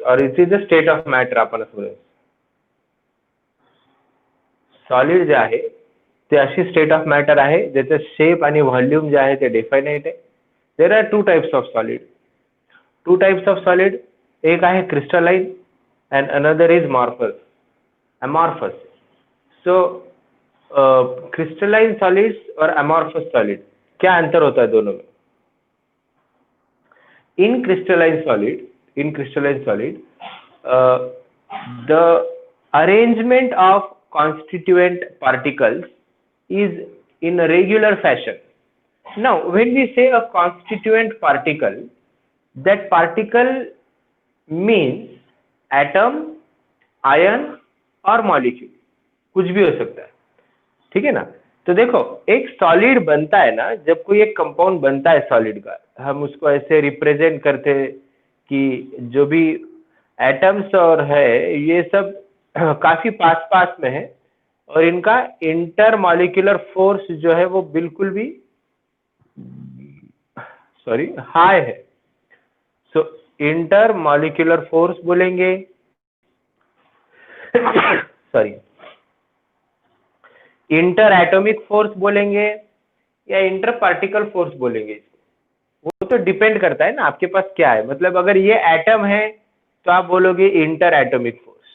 और it is the state of matter आपण असं बोलूया. सॉलिड जे आहे ते अशी स्टेट ऑफ मॅटर आहे ज्याचं शेप आणि व्हॉल्यूम जे आहे ते डिफाइनाइट आहे. There are two types of solid. Two types of solid, एक आहे crystalline and another is amorphous. So crystalline solids और amorphous solid, क्या अंतर होता है दोनों में? In crystalline solid, the arrangement of constituent particles is in a regular fashion. Now, when we say a constituent particle, that particle means atom, ion और molecule, कुछ भी हो सकता है. ठीक है ना. तो देखो, एक सॉलिड बनता है ना, जब कोई एक कंपाउंड बनता है सॉलिड का, हम उसको ऐसे रिप्रेजेंट करते हैं कि जो भी एटम्स और है ये सब काफी पास पास में है और इनका इंटर मॉलिक्यूलर फोर्स जो है वो बिल्कुल भी हाई है. सो इंटर मॉलिक्यूलर फोर्स बोलेंगे, सॉरी, इंटर एटॉमिक फोर्स बोलेंगे या इंटर पार्टिकल फोर्स बोलेंगे. वो तो डिपेंड करता है ना आपके पास क्या है. मतलब अगर ये एटम है तो आप बोलोगे इंटर एटॉमिक फोर्स,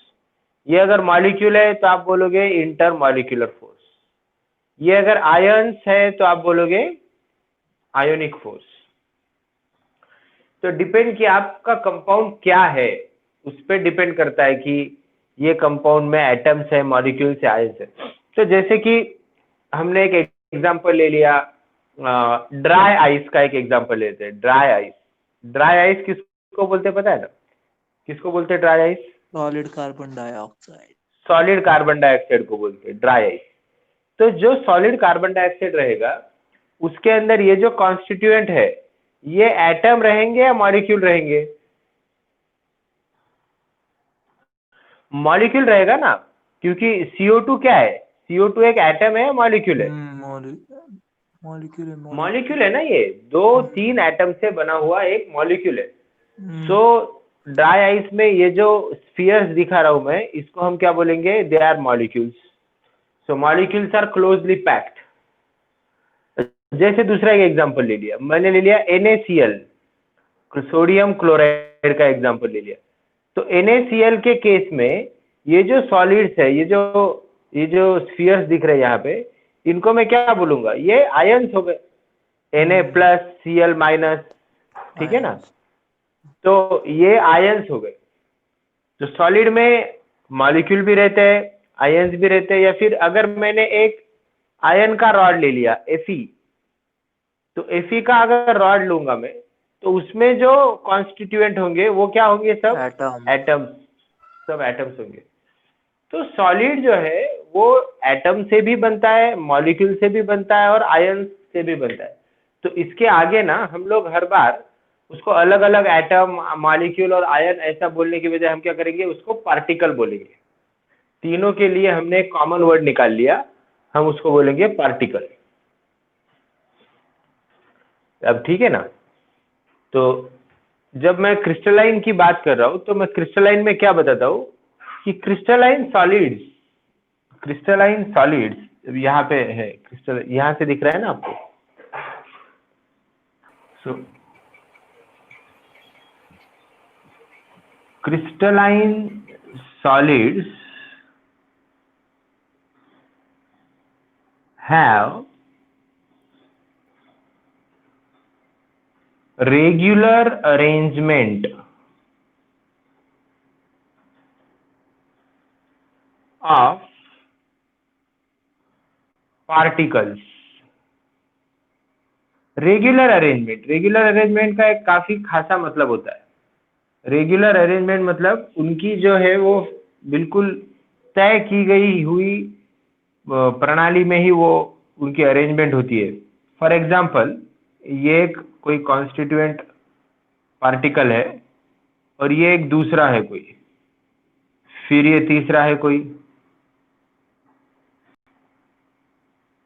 ये अगर मॉलिक्यूल है तो आप बोलोगे इंटर मॉलिक्यूलर फोर्स, ये अगर आयन्स है तो आप बोलोगे आयोनिक फोर्स. तो डिपेंड कि आपका कंपाउंड क्या है, उस पर डिपेंड करता है कि ये कंपाउंड में एटम्स है, मॉलिक्यूल्स है, आयंस है. तो जैसे कि हमने एक एग्जांपल ले लिया, ड्राई आइस का एक एग्जांपल लेते हैं. ड्राई आइस किसको बोलते हैं पता है ना? किसको बोलते हैं dry ice? Solid carbon dioxide. Solid carbon dioxide को बोलते हैं ड्राई आइस. तो जो सॉलिड कार्बन डाइऑक्साइड रहेगा उसके अंदर ये जो कॉन्स्टिट्यूएंट है ये एटम रहेंगे या मॉलिक्यूल रहेंगे? मॉलिक्यूल रहेगा ना, क्योंकि CO2 क्या है? CO2 एक एटम है या मॉलिक्यूल है? मॉलिक्यूल है ना. ये 2-3 एटम से बना हुआ एक मॉलिक्यूल है. सो ड्राई आइस में ये जो स्फीयर्स दिखा रहा हूं मैं, इसको हम क्या बोलेंगे? They are molecules. So molecules are closely packed. जैसे दूसरा एक एग्जांपल ले लिया, मैंने ले लिया NaCl, सोडियम क्लोराइड का एग्जांपल ले लिया. तो NaCl के केस में ये जो सॉलिड्स है, ये जो स्फीयर्स दिख रहे हैं यहाँ पे, इनको मैं क्या बोलूंगा? ये आयन्स हो गए, Na+Cl-. ठीक है ना. तो ये आयन्स हो गए. तो सॉलिड में मॉलिक्यूल भी रहते हैं, आयन्स भी रहते हैं. या फिर अगर मैंने एक आयन का रॉड ले लिया Fe, तो Fe का अगर रॉड लूंगा मैं, तो उसमें जो कॉन्स्टिट्यूएंट होंगे वो क्या होंगे? सब एटम्स. सब एटम्स होंगे. तो सॉलिड जो है वो एटम से भी बनता है, मॉलिक्यूल से भी बनता है और आयन से भी बनता है. तो इसके आगे ना हम लोग हर बार उसको अलग अलग एटम, मॉलिक्यूल और आयन ऐसा बोलने की बजाय हम क्या करेंगे? उसको पार्टिकल बोलेंगे. तीनों के लिए हमने एक कॉमन वर्ड निकाल लिया, हम उसको बोलेंगे पार्टिकल. अब ठीक है ना. तो जब मैं क्रिस्टलाइन की बात कर रहा हूं तो मैं क्रिस्टलाइन में क्या बताता हूं कि क्रिस्टलाइन सॉलिड्स यहाँ पे है. क्रिस्टल यहाँ से दिख रहा है ना आपको. So crystalline solids have regular arrangement of particles. Regular arrangement का एक काफी खासा मतलब होता है. रेगुलर अरेंजमेंट मतलब उनकी जो है वो बिल्कुल तय की गई हुई प्रणाली में ही वो उनकी अरेंजमेंट होती है. फॉर एग्जाम्पल, ये एक कोई कॉन्स्टिट्यूएंट पार्टिकल है और ये एक दूसरा है कोई, फिर ये तीसरा है कोई,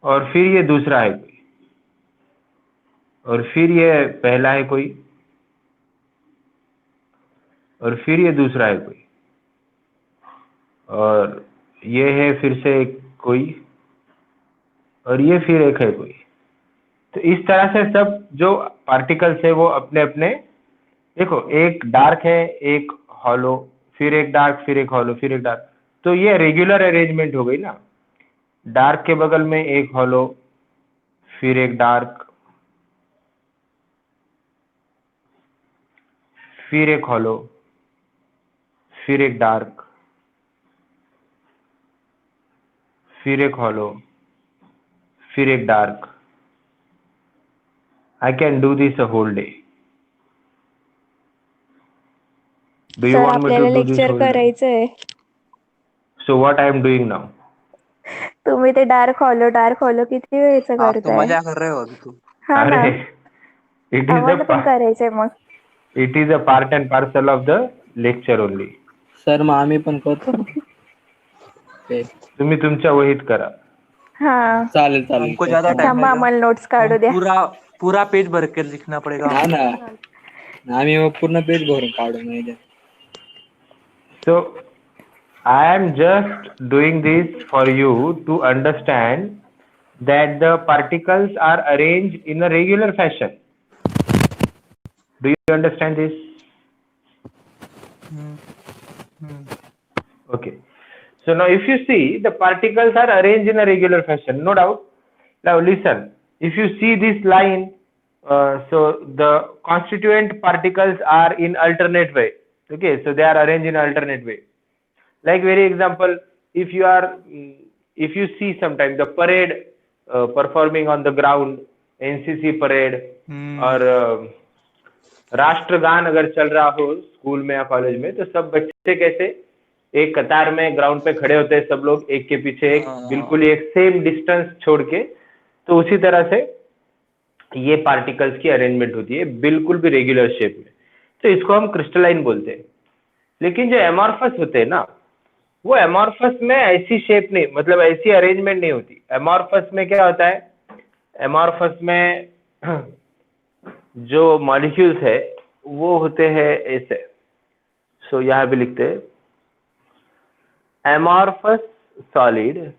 और फिर ये दूसरा है कोई, और फिर ये पहला है कोई. और फिर ये दूसरा है कोई, और ये है फिर से एक कोई, और ये फिर एक है कोई। तो इस तरह से सब जो पार्टिकल्स है वो अपने अपने, देखो एक डार्क है, एक हॉलो, फिर एक डार्क, फिर एक हॉलो, फिर एक डार्क, तो ये रेगुलर अरेंजमेंट हो गई ना। डार्क के बगल में एक हॉलो, फिर एक डार्क, फिर एक हॉलो, फिर एक डार्क, फिर एक हॉलो, फिर एक dark. I can do this a whole day. Do you sir want me to आपल्याला do this lecture whole day? करायचंय. So what I am doing now? तुम्ही ते डार्क हॉलो किती वेळचं आप तो करताय? मजा कर रहे हो अभी तो. हा ना, अरे, it is आम्हाला पण करायचंय मग. a part and parcel of the lecture only. Sir मग आम्ही पण करतो ना. ते तुम्ही तुमच्या वहीत करा. हा, चालेल चालेल हमको करतो. ज्यादा टाइम थांबा लगेगा. आम्हाला नोट्स काढू द्या. पूरा पेज भर के लिखना पड़ेगा. हा ना, आम्ही मग पूर्ण पेज भरून काढू नाही. So I am just doing this for you to understand that the particles are arranged in a regular fashion. Do you understand this? Okay. So now if you see, the particles are arranged in a regular fashion, no doubt. Now listen, if you see this line, so the constituent particles are in alternate way. Okay, so they are arranged in alternate way. Like very example, if you see sometime the parade performing on the ground, NCC parade, और राष्ट्रगान अगर चल रहा हो school में या college में, तो सब बच्चे कैसे एक कतार में ग्राउंड पे खड़े होते हैं, सब लोग एक के पीछे एक, बिल्कुल एक सेम डिस्टेंस छोड़ के। तो उसी तरह से ये पार्टिकल्स की अरेंजमेंट होती है, बिल्कुल भी रेगुलर शेप में। तो इसको हम क्रिस्टलाइन बोलते हैं। लेकिन जो एमॉर्फस होते हैं ना, वो एमॉर्फस में ऐसी शेप नहीं, मतलब ऐसी अरेंजमेंट नहीं होती। एमॉर्फस में क्या होता है, एमॉर्फस में जो मॉलिक्यूल्स है वो होते हैं ऐसे। सो यहां भी लिखते हैं amorphous solids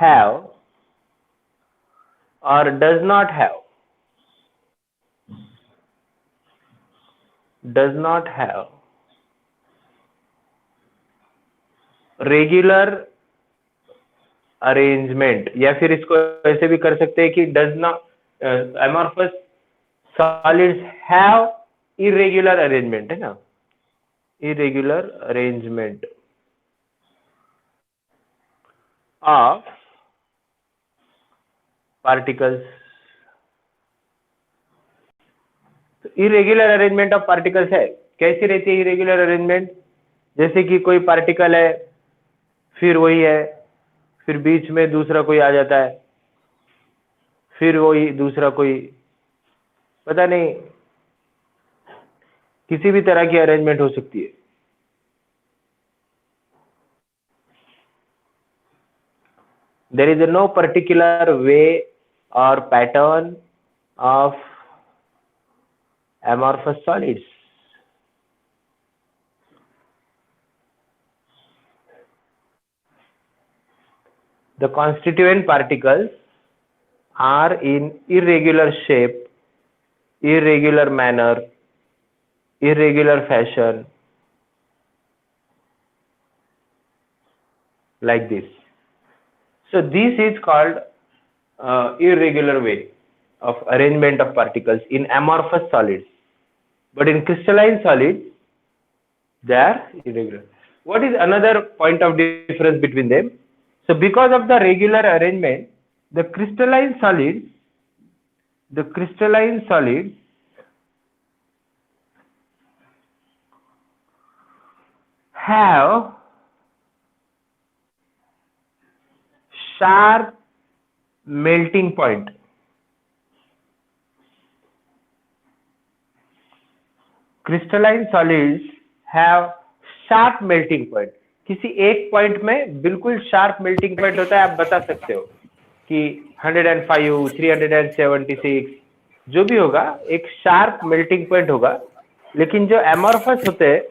have or does not have regular arrangement, या फिर इसको ऐसे भी कर सकते हैं कि does not, amorphous solids have irregular arrangement, है ना, irregular arrangement of particles. irregular arrangement of particles है, कैसी रहती है irregular arrangement? जैसे कि कोई पार्टिकल है, फिर वही है, फिर बीच में दूसरा कोई आ जाता है, फिर वही दूसरा कोई, पता नहीं, किसी भी तरह की अरेंजमेंट हो सकती है। There is no particular way or pattern of amorphous solids. The constituent particles are in irregular shape, irregular manner, irregular fashion, like this. So this is called irregular way of arrangement of particles in amorphous solids. But in crystalline solids, they are irregular. What is another point of difference between them? So because of the regular arrangement, the crystalline solids have sharp melting point. Crystalline solids have sharp melting point. किसी एक point में बिल्कुल sharp melting point होता है। आप बता सकते हो कि 105, 376, जो भी होगा एक शार्प मेल्टिंग पॉइंट होगा, लेकिन जो एमॉर्फस होते हैं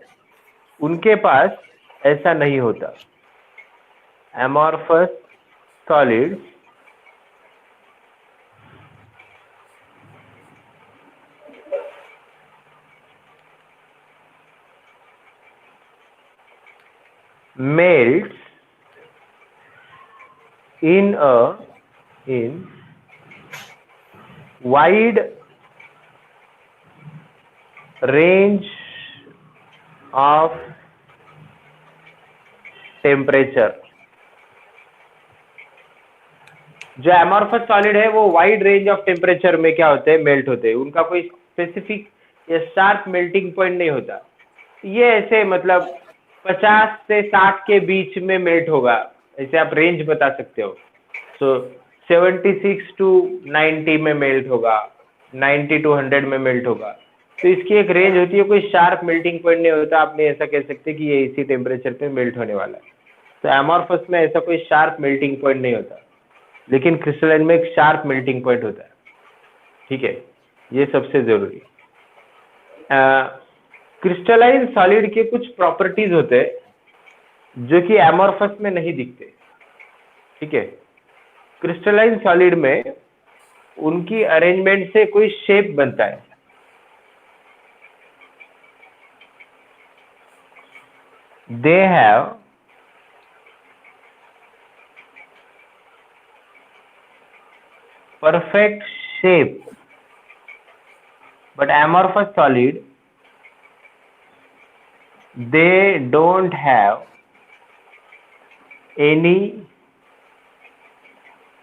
उनके पास ऐसा नहीं होता। Amorphous solid melts in wide range of temperature। जो एमॉर्फस सॉलिड है वो वाइड रेंज ऑफ टेम्परेचर में क्या होते हैं, मेल्ट होते हैं। उनका कोई स्पेसिफिक या शार्प मेल्टिंग पॉइंट नहीं होता। ये ऐसे मतलब 50 से 60 के बीच में मेल्ट होगा, ऐसे आप रेंज बता सकते हो। सो 76 टू 90 में मेल्ट होगा, 90 टू 100 में मेल्ट होगा। तो इसकी एक रेंज होती है, कोई शार्प मेल्टिंग पॉइंट नहीं होता। आपने ऐसा कह सकते कि ये इसी टेम्परेचर पे मेल्ट होने वाला है। तो एमॉर्फस में ऐसा कोई शार्प मेल्टिंग पॉइंट नहीं होता, लेकिन क्रिस्टलाइन में एक शार्प मेल्टिंग पॉइंट होता है। ठीक है, ये सबसे जरूरी। क्रिस्टलाइन सॉलिड के कुछ प्रॉपर्टीज होते हैं जो कि एमॉर्फस में नहीं दिखते। ठीक है, क्रिस्टलाइन सॉलिड में उनकी अरेंजमेंट से कोई शेप बनता है। They have perfect shape, but amorphous solid they don't have any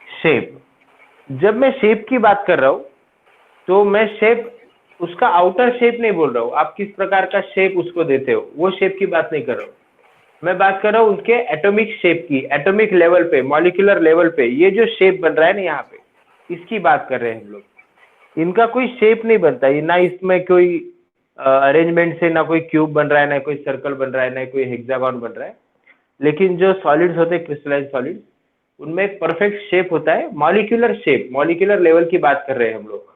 shape। जब मैं शेप की बात कर रहा हूं तो मैं शेप उसका आउटर शेप नहीं बोल रहा हूं, आप किस प्रकार का शेप उसको देते हो वो शेप की बात नहीं कर रहा हूं। मैं बात कर रहा हूं उसके एटॉमिक शेप की, एटॉमिक लेवल पे, मॉलिक्यूलर लेवल पे ये जो शेप बन रहा है ना यहाँ पे, इसकी बात कर रहे हैं हम लोग। इनका कोई शेप नहीं बनता, ये ना इसमें कोई अरेंजमेंट से ना कोई क्यूब बन रहा है, ना कोई सर्कल बन रहा है, ना कोई हेक्सागन बन रहा है। लेकिन जो सॉलिड्स होते हैं क्रिस्टलाइन सॉलिड, उनमें एक परफेक्ट शेप होता है, मॉलिक्यूलर शेप, मॉलिक्यूलर लेवल की बात कर रहे हैं हम लोग।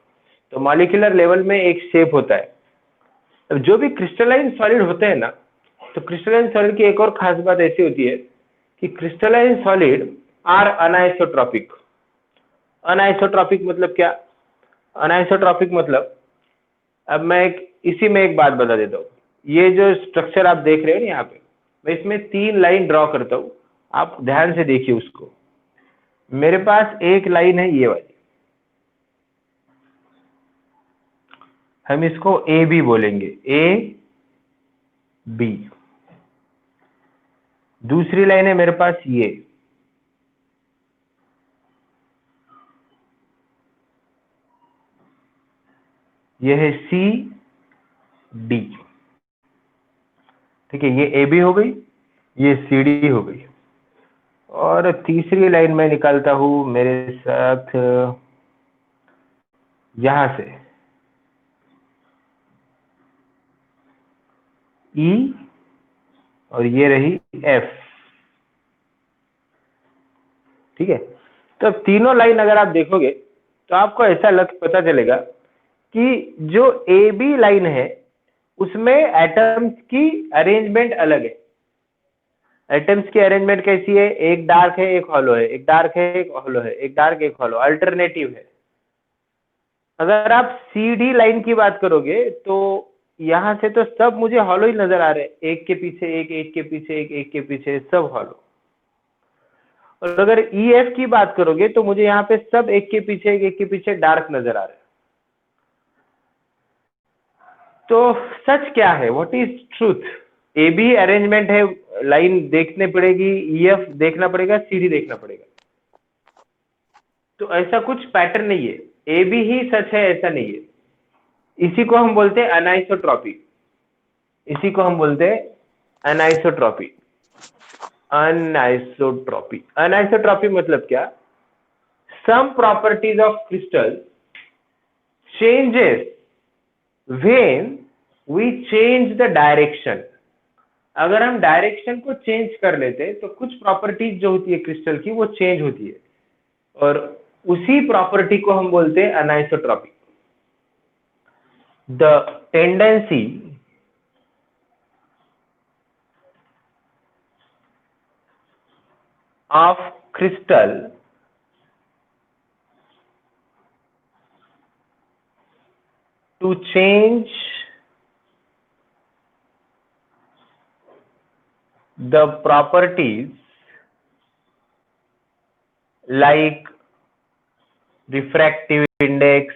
तो मॉलिक्यूलर लेवल में एक शेप होता है। अब जो भी क्रिस्टलाइन सॉलिड होते हैं ना, तो क्रिस्टलाइन सॉलिड की एक और खास बात ऐसी होती है कि क्रिस्टलाइन सॉलिड आर अनआइसोट्रॉपिक। अनआइसोट्रॉपिक मतलब क्या? अनआइसोट्रॉपिक मतलब, अब मैं इसी में एक बात बता देता हूँ। ये जो स्ट्रक्चर आप देख रहे हो ना यहाँ पे, मैं इसमें 3 लाइन ड्रॉ करता हूँ, आप ध्यान से देखिए उसको। मेरे पास एक लाइन है ये वाली, हम इसको ए बी बोलेंगे, ए बी। दूसरी लाइन है मेरे पास ये है सी डी। ठीक है, ये ए बी हो गई, ये सी डी हो गई। और तीसरी लाइन मैं निकालता हूं मेरे साथ यहां से ई, और ये रही एफ। ठीक है, तो तीनों लाइन अगर आप देखोगे तो आपको ऐसा पता चलेगा कि जो ए बी लाइन है उसमें एटम्स की अरेंजमेंट अलग है। एटम्स की अरेंजमेंट कैसी है? एक डार्क है, एक हॉलो है, एक डार्क है, एक हॉलो है, एक डार्क, एक हॉलो, अल्टरनेटिव है। अगर आप सी डी लाइन की बात करोगे तो यहां से तो सब मुझे हॉलो ही नजर आ रहे हैं, एक के पीछे एक, एक के पीछे एक, एक के पीछे सब हॉलो। और अगर ई एफ की बात करोगे तो मुझे यहाँ पे सब एक के पीछे एक के पीछे डार्क नजर आ रहे हैं। तो सच क्या है? What is truth? A B arrangement है, लाइन देखने पड़ेगी, ई एफ देखना पड़ेगा, सी डी देखना पड़ेगा। तो ऐसा कुछ पैटर्न नहीं है, ए बी ही सच है ऐसा नहीं है। इसी को हम बोलते हैं अनाइसोट्रॉपी। इसी को हम बोलते हैं अनाइसोट्रॉपी। अनाइसोट्रॉपी, अनाइसोट्रॉपी मतलब क्या? Some properties of crystal changes when we change the direction. अगर हम डायरेक्शन को चेंज कर लेते तो कुछ प्रॉपर्टीज जो होती है क्रिस्टल की वो चेंज होती है, और उसी प्रॉपर्टी को हम बोलते हैं अनाइसोट्रॉपी। the tendency of crystal to change the properties like refractive index,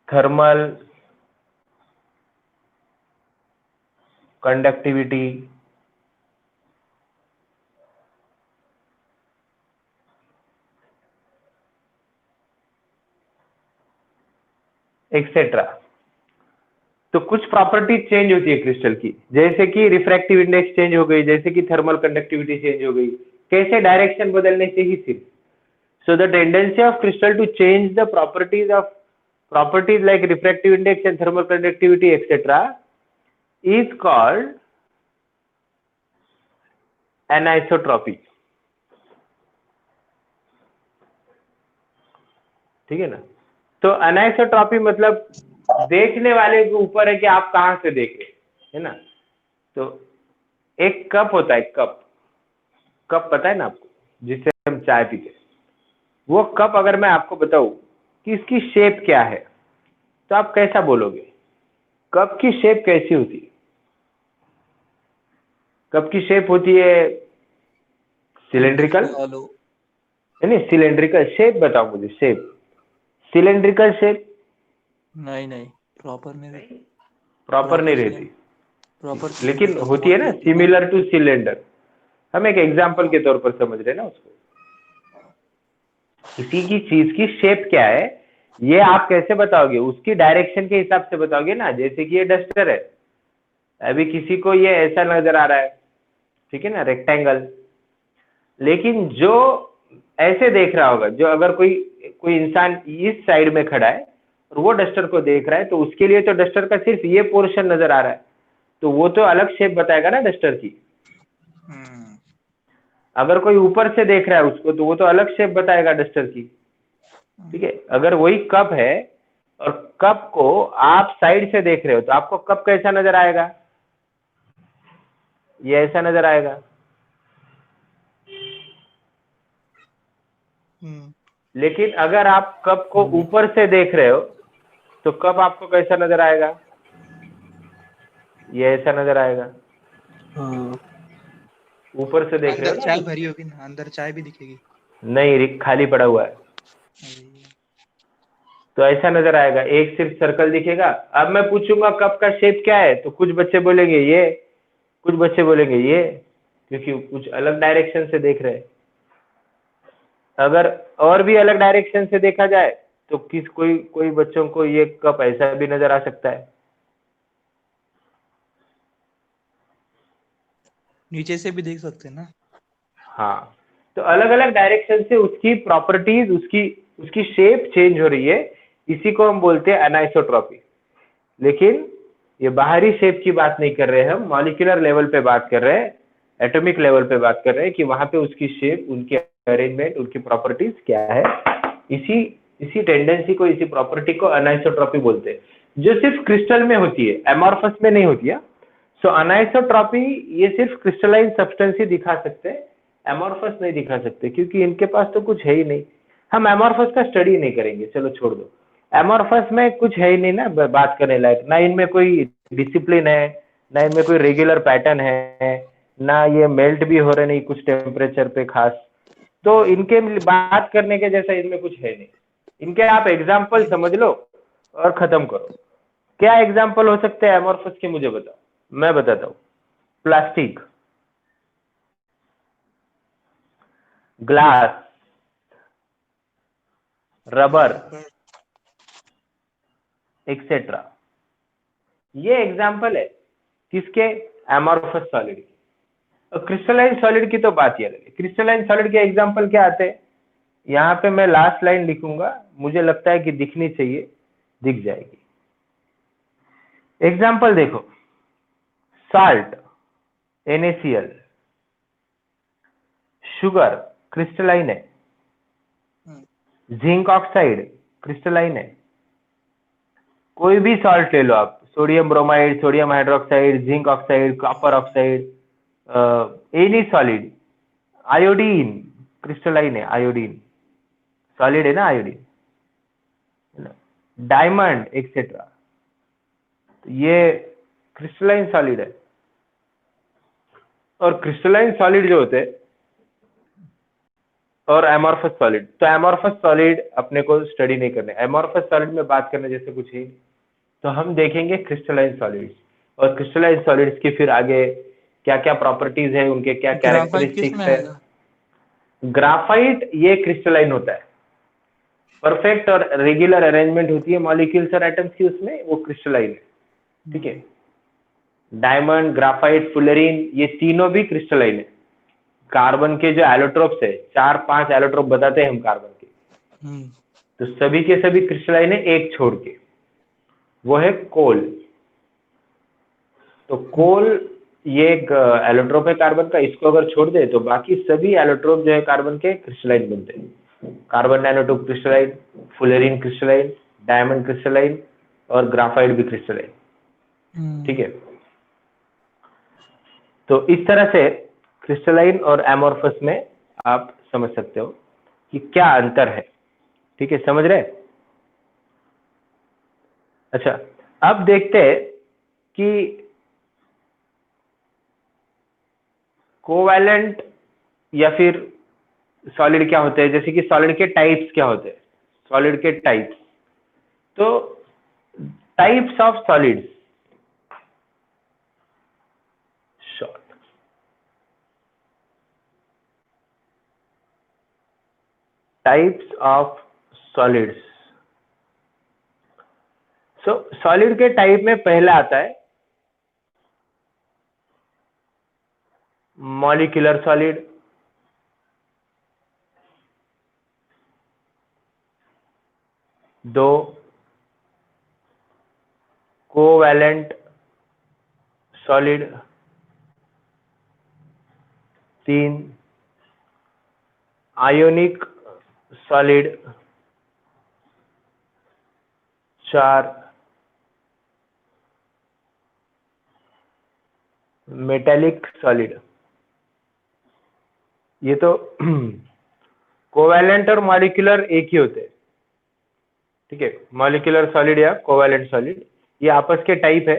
thermal conductivity, etcetera. तो कुछ प्रॉपर्टी चेंज होती है क्रिस्टल की, जैसे कि रिफ्रैक्टिव इंडेक्स चेंज हो गई, जैसे कि थर्मल कंडक्टिविटी चेंज हो गई। कैसे? डायरेक्शन बदलने से ही सिर्फ। So the tendency of crystal to change the properties like refractive index and thermal conductivity etc is called anisotropy। ठीक है ना? तो अनाइसोट्रॉपी मतलब देखने वाले के ऊपर है कि आप कहां से देख रहे है ना। तो एक कप होता है, कप पता है ना आपको, जिससे हम चाय पीते हैं। वो कप अगर मैं आपको बताऊं कि इसकी शेप क्या है, तो आप कैसा बोलोगे? कप की शेप कैसी होती है? कप की शेप होती है सिलेंड्रिकल, हेलो। नहीं सिलेंड्रिकल शेप बताओ मुझे, शेप सिलेंड्रिकल शेप नहीं नहीं, प्रॉपर नहीं रहती। प्रॉपर नहीं रहती, प्रॉपर लेकिन होती है ना सिमिलर टू सिलेंडर। हम एक एग्जांपल के तौर पर समझ रहे हैं ना उसको। किसी की चीज की शेप क्या है ये आप कैसे बताओगे? उसकी डायरेक्शन के हिसाब से बताओगे ना। जैसे कि ये डस्टर है, अभी किसी को ये ऐसा नजर आ रहा है, ठीक है ना, रेक्टेंगल। लेकिन जो ऐसे देख रहा होगा, जो अगर कोई इंसान इस साइड में खड़ा है और वो डस्टर को देख रहा है, तो उसके लिए तो डस्टर का सिर्फ ये पोर्शन नजर आ रहा है, तो वो तो अलग शेप बताएगा ना डस्टर की। अगर कोई ऊपर से देख रहा है उसको, तो वो तो अलग शेप बताएगा डस्टर की। ठीक है? अगर वही कप है और कप को आप साइड से देख रहे हो, तो आपको कप कैसा नजर आएगा? ये ऐसा नजर आएगा। लेकिन अगर आप कप को ऊपर से देख रहे हो, तो कप आपको कैसा नजर आएगा? ये ऐसा नजर आएगा। हाँ। ऊपर से देख रहे हो अंदर ना, चाय तो भरी होगी ना, अंदर चाय भी दिखेगी। नहीं, खाली पड़ा हुआ है, तो ऐसा नजर आएगा। एक सिर्फ सर्कल दिखेगा। अब मैं पूछूंगा कप का शेप क्या है, तो कुछ बच्चे बोलेंगे ये, कुछ बच्चे बोलेंगे ये, क्योंकि कुछ अलग डायरेक्शन से देख रहे हैं। अगर और भी अलग डायरेक्शन से देखा जाए, तो कोई बच्चों को ये कप ऐसा भी नजर आ सकता है। नीचे से भी देख सकते हैं ना। हाँ, तो अलग अलग डायरेक्शन से उसकी प्रॉपर्टीज, उसकी शेप चेंज हो रही है। इसी को हम बोलते हैं अनाइसोट्रॉपी। लेकिन ये बाहरी शेप की बात नहीं कर रहे हैं, हम मॉलिक्यूलर लेवल पे बात कर रहे हैं, एटॉमिक लेवल पे बात कर रहे हैं कि वहां पे उसकी शेप, उनकी अरेंजमेंट, उनकी प्रॉपर्टीज क्या है। इसी टेंडेंसी को, इसी प्रॉपर्टी को अनाइसोट्रॉपी बोलते हैं, जो सिर्फ क्रिस्टल में होती है, एमॉर्फस में नहीं होती है। सो अनाइसोट्रॉपी ये सिर्फ क्रिस्टलाइन सब्सटेंस ही दिखा सकते हैं, एमॉर्फस नहीं दिखा सकते, क्योंकि इनके पास तो कुछ है ही नहीं। हम एमॉर्फस का स्टडी नहीं करेंगे, चलो छोड़ दो। एमॉर्फस में कुछ है ही नहीं ना बात करने लायक। ना इनमें कोई डिसिप्लिन है, ना इनमें कोई रेगुलर पैटर्न है, ना ये मेल्ट भी हो रहे नहीं कुछ टेम्परेचर पे खास। तो इनके बात करने के जैसा इनमें कुछ है नहीं। इनके आप एग्जाम्पल समझ लो और खत्म करो। क्या एग्जाम्पल हो सकते हैं एमॉर्फस के, मुझे बताओ। मैं बताता हूँ। Plastic, glass, rubber, etcetera. ये एग्जाम्पल है किसके? एमॉर्फस सॉलिड की। और क्रिस्टलाइन सॉलिड की तो बात ही अलग है। क्रिस्टलाइन सॉलिड के एग्जाम्पल क्या आते हैं? यहाँ पे मैं लास्ट लाइन लिखूंगा, मुझे लगता है कि दिखनी चाहिए, दिख जाएगी। एग्जाम्पल देखो, साल्ट NaCl, शुगर क्रिस्टलाइन है, जिंक ऑक्साइड क्रिस्टलाइन है। कोई भी सॉल्ट ले लो आप, sodium bromide, sodium hydroxide, zinc oxide, copper oxide, any solid, iodine crystalline है, आयोडीन सॉलिड है ना, आयोडीन, डायमंड एक्सेट्रा, तो ये क्रिस्टलाइन सॉलिड है। और क्रिस्टलाइन सॉलिड जो होते हैं और एमॉर्फस सॉलिड, तो एमॉर्फस सॉलिड अपने को स्टडी नहीं करने, एमॉर्फस सॉलिड में बात करने जैसे कुछ ही, तो हम देखेंगे क्रिस्टलाइन सॉलिड्स, और क्रिस्टलाइन सॉलिड्स की फिर आगे क्या क्या प्रॉपर्टीज है, उनके क्या ग्राफाइट कैरेक्टरिस्टिक्स किसमें है। आएगा? ग्राफाइट ये क्रिस्टलाइन होता है, परफेक्ट और रेगुलर अरेंजमेंट होती है मॉलिक्यूल्स और एटम्स की, उसमें वो क्रिस्टलाइन है, ठीक है। डायमंड, ग्राफाइट, फुलरीन, ये तीनों भी क्रिस्टलाइन है। कार्बन के जो एलोट्रोप्स है, 4-5 एलोट्रोप बताते हैं हम कार्बन के, तो सभी के सभी क्रिस्टलाइन है एक छोड़ के, वो है कोल। तो कोल ये एक एलोट्रोप है कार्बन का, इसको अगर छोड़ दे तो बाकी सभी एलोट्रोप जो है कार्बन के क्रिस्टलाइन बनते हैं। Carbon nanotube crystalline, fullerene crystalline, diamond crystalline और ग्राफाइट भी क्रिस्टलाइन, ठीक है। तो इस तरह से क्रिस्टलाइन और एमॉर्फस में आप समझ सकते हो कि क्या अंतर है, ठीक है, समझ रहे? अच्छा, अब देखते हैं कि कोवैलेंट या फिर सॉलिड क्या होते हैं, जैसे कि सॉलिड के टाइप्स क्या होते हैं, सॉलिड के टाइप्स। तो types of solids, short, types of solids. So solid के टाइप में पहला आता है मॉलिक्यूलर सॉलिड, दो covalent solid, 3 ionic solid, 4 metallic solid. ये तो कोवैलेंट और मॉलिक्यूलर एक ही होते हैं, ठीक है। मॉलिक्यूलर सॉलिड या कोवैलेंट सॉलिड ये आपस के टाइप है,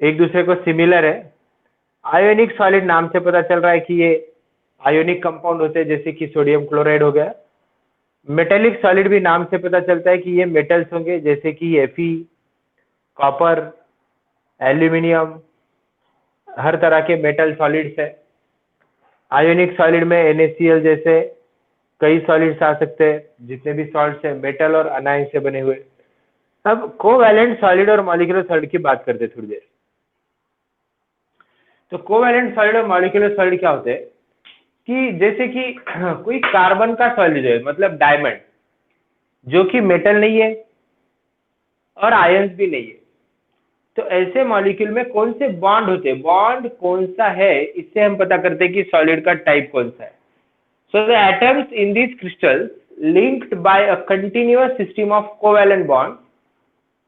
एक दूसरे को सिमिलर है। आयोनिक सॉलिड नाम से पता चल रहा है कि ये आयोनिक कंपाउंड होते हैं, जैसे कि सोडियम क्लोराइड हो गया। मेटेलिक सॉलिड भी नाम से पता चलता है कि ये मेटल्स होंगे, जैसे कि Fe, कॉपर, एल्यूमिनियम, हर तरह के मेटल सॉलिड्स है। आयोनिक सॉलिड में NaCl जैसे कई सॉलिड्स आ सकते हैं, जितने भी सॉल्ट्स है मेटल और अनायन से बने हुए। अब कोवैलेंट सॉलिड और मॉलिक्यूलर सॉलिड की बात करते हैं थोड़ी देर। तो कोवैलेंट सॉलिड और मॉलिक्यूलर सॉलिड क्या होते हैं कि जैसे कि कोई कार्बन का सॉलिड है, मतलब डायमंड, जो कि मेटल नहीं है और आयंस भी नहीं है, तो ऐसे मॉलिक्यूल में कौन से बॉन्ड होते हैं, बॉन्ड कौन सा है, इससे हम पता करते हैं कि सॉलिड का टाइप कौन सा है। So the atoms in this crystals linked by a continuous system of covalent bond,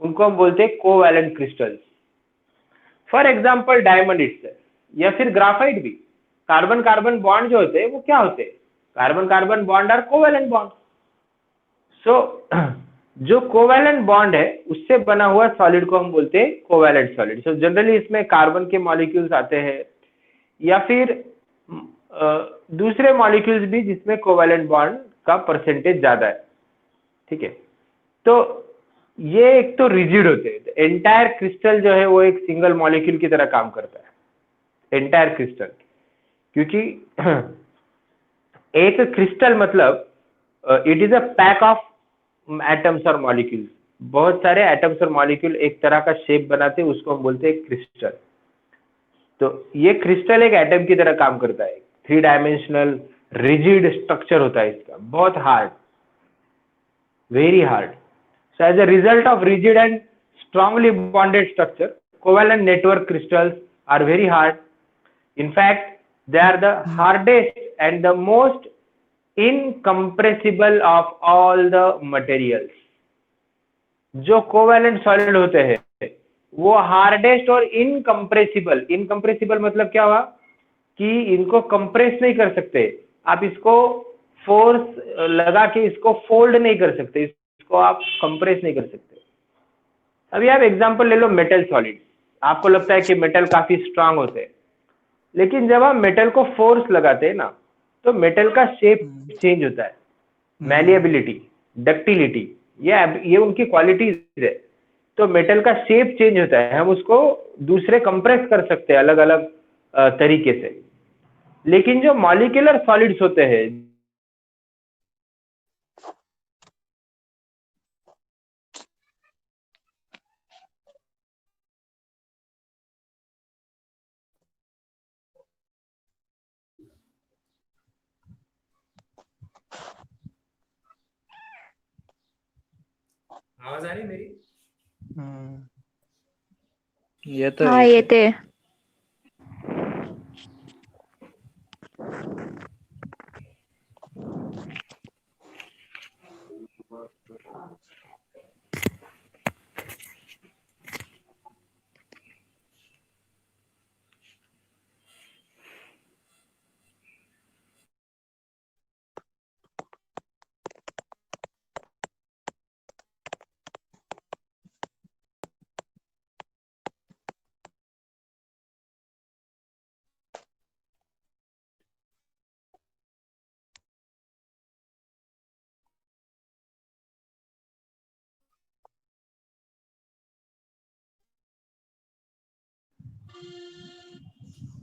उनको हम बोलते हैं covalent crystals. For example diamond itself, या फिर ग्राफाइट भी। कार्बन कार्बन बॉन्ड जो होते हैं वो क्या होते हैं, carbon carbon bond are covalent bond. So जो कोवैलेंट बॉन्ड है उससे बना हुआ सॉलिड को हम बोलते हैं कोवैलेंट सॉलिड। सो जनरली इसमें कार्बन के मॉलिक्यूल्स आते हैं, या फिर दूसरे मॉलिक्यूल्स भी जिसमें कोवैलेंट बॉन्ड का परसेंटेज ज्यादा है, ठीक है। तो ये एक तो रिजिड होते हैं, एंटायर क्रिस्टल जो है वो एक सिंगल मॉलिक्यूल की तरह काम करता है, एंटायर क्रिस्टल, क्योंकि एक क्रिस्टल मतलब it is a pack of atoms और मॉलिक्यूल्स। बहुत सारे एटम्स और मॉलिक्यूल एक तरह का शेप बनाते हैं, उसको हम बोलते हैं क्रिस्टल। तो ये क्रिस्टल एक एटम की तरह काम करता है, 3 डायमेंशनल रिजिड स्ट्रक्चर होता है इसका, बहुत hard, very hard. So as a result of rigid and strongly bonded structure, covalent network crystals are very hard. In fact, They are the hardest and the most incompressible of all the materials. जो covalent solid होते हैं वो hardest और incompressible, incompressible मतलब क्या हुआ कि इनको कंप्रेस नहीं कर सकते, आप इसको फोर्स लगा के इसको फोल्ड नहीं कर सकते, इसको आप कंप्रेस नहीं कर सकते। अभी आप एग्जांपल ले लो मेटल सॉलिड, आपको लगता है कि मेटल काफी स्ट्रांग होते हैं, लेकिन जब आप मेटल को फोर्स लगाते हैं ना तो मेटल का शेप चेंज होता है, मैलिएबिलिटी, डक्टिलिटी, ये उनकी क्वालिटीज है। तो मेटल का शेप चेंज होता है, हम उसको दूसरे कंप्रेस कर सकते हैं अलग अलग तरीके से। लेकिन जो मॉलिक्यूलर सॉलिड्स होते हैं, आवाज आ रही मेरी? येतोय हाँ येतोय. येते.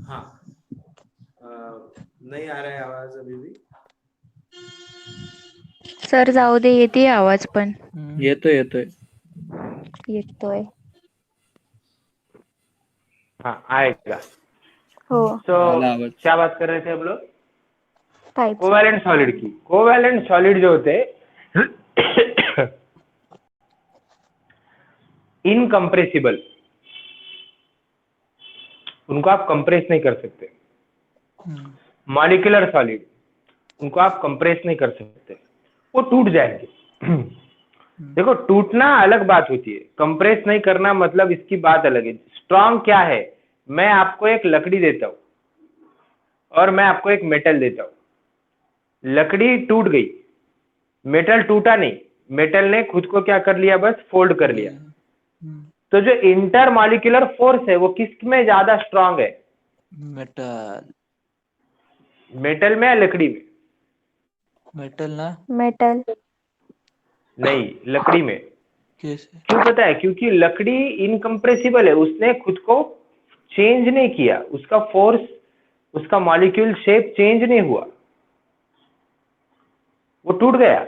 हाँ, नहीं आ रहा है आवाज अभी भी? सर जाऊ दे, येते आवाज पण येतोय येतोय. येतोय. हाँ आएगा। हो. तो आला आवाज. क्या बात कर रहे थे हम लोग? टाइप्स. कोवैलेंट सॉलिड की। कोवैलेंट सॉलिड जो होते हैं इनकम्प्रेसिबल, उनको आप कंप्रेस नहीं कर सकते। मॉलिक्यूलर सॉलिड, उनको आप कंप्रेस नहीं कर सकते, वो टूट जाएंगे। देखो टूटना अलग बात होती है, कंप्रेस नहीं करना मतलब इसकी बात अलग है। स्ट्रांग क्या है, मैं आपको एक लकड़ी देता हूं और मैं आपको एक मेटल देता हूं, लकड़ी टूट गई, मेटल टूटा नहीं, मेटल ने खुद को क्या कर लिया, बस फोल्ड कर लिया। तो जो इंटर मॉलिक्यूलर फोर्स है वो किस में ज्यादा स्ट्रांग है, मेटल, मेटल में या लकड़ी में? मेटल ना? मेटल. नहीं, लकड़ी में। कैसे? क्यों पता है? क्योंकि लकड़ी इनकम्प्रेसिबल है, उसने खुद को चेंज नहीं किया, उसका फोर्स, उसका मॉलिक्यूल शेप चेंज नहीं हुआ, वो टूट गया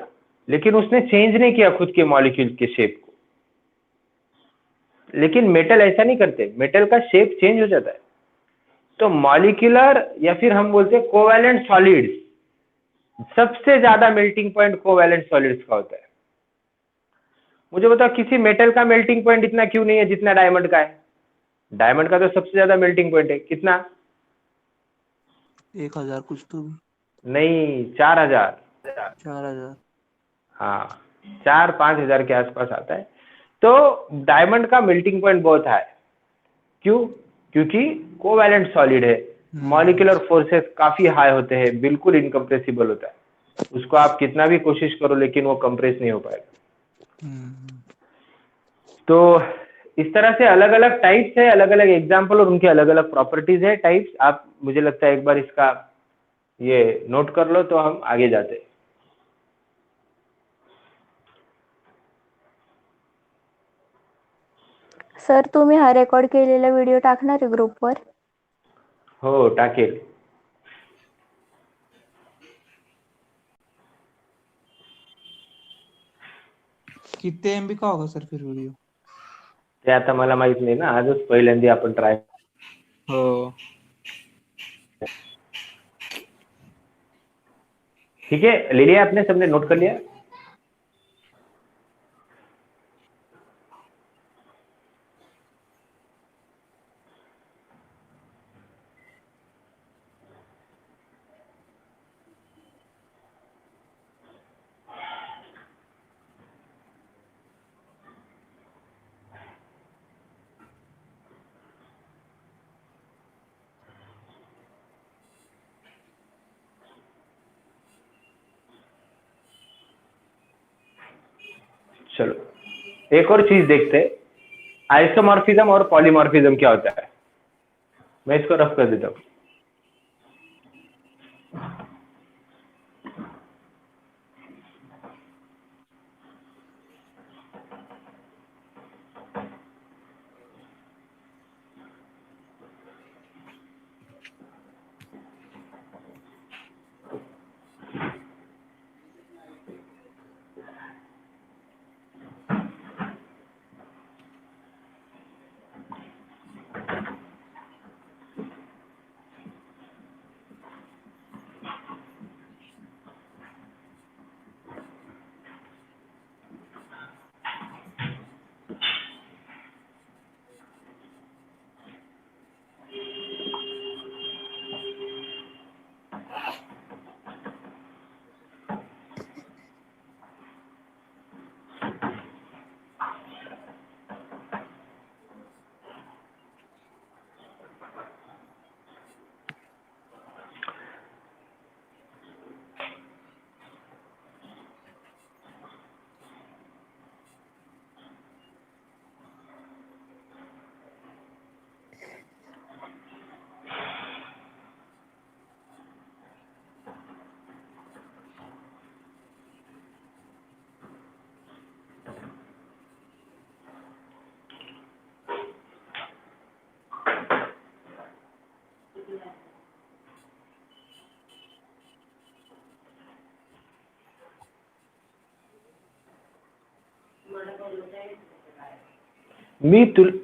लेकिन उसने चेंज नहीं किया खुद के मॉलिक्यूल के शेप को। लेकिन मेटल ऐसा नहीं करते, मेटल का शेप चेंज हो जाता है। तो मॉलिक्यूलर या फिर हम बोलते हैं कोवैलेंट सॉलिड्स, सबसे ज्यादा मेल्टिंग पॉइंट कोवैलेंट सॉलिड्स का होता है। मुझे बताओ किसी मेटल का मेल्टिंग पॉइंट इतना क्यों नहीं है जितना डायमंड का है? डायमंड का तो सबसे ज्यादा मेल्टिंग पॉइंट है, कितना? 1000 कुछ तो भी। नहीं, 4000। 4000। हाँ, 4-5 हजार के आसपास आता है। तो डायमंड का मेल्टिंग पॉइंट बहुत है। क्यों? क्योंकि कोवैलेंट सॉलिड है, मॉलिक्यूलर फोर्सेस काफी हाई होते हैं, बिल्कुल इनकम्प्रेसिबल होता है, उसको आप कितना भी कोशिश करो लेकिन वो कंप्रेस नहीं हो पाएगा। तो इस तरह से अलग अलग टाइप्स है, अलग अलग एग्जाम्पल और उनके अलग अलग प्रॉपर्टीज है, टाइप्स। आप, मुझे लगता है एक बार इसका ये नोट कर लो तो हम आगे जाते हैं। सर तुम्ही हा रेकॉर्ड केलेला व्हिडिओ टाकणार आहे ग्रुपवर? हो, टाकेल। कितने MB का होगा सर फिर वीडियो? ते आता मला माहित नाही ना, आजच पहिल्यांदा आपण ट्राय। हो. ठीक है, ले लिया आपने, सबने नोट कर लिया? चलो एक और चीज देखते हैं, आइसोमॉर्फिज्म और पॉलीमॉर्फिज्म क्या होता है। मैं इसको रफ कर देता हूँ। मी तुल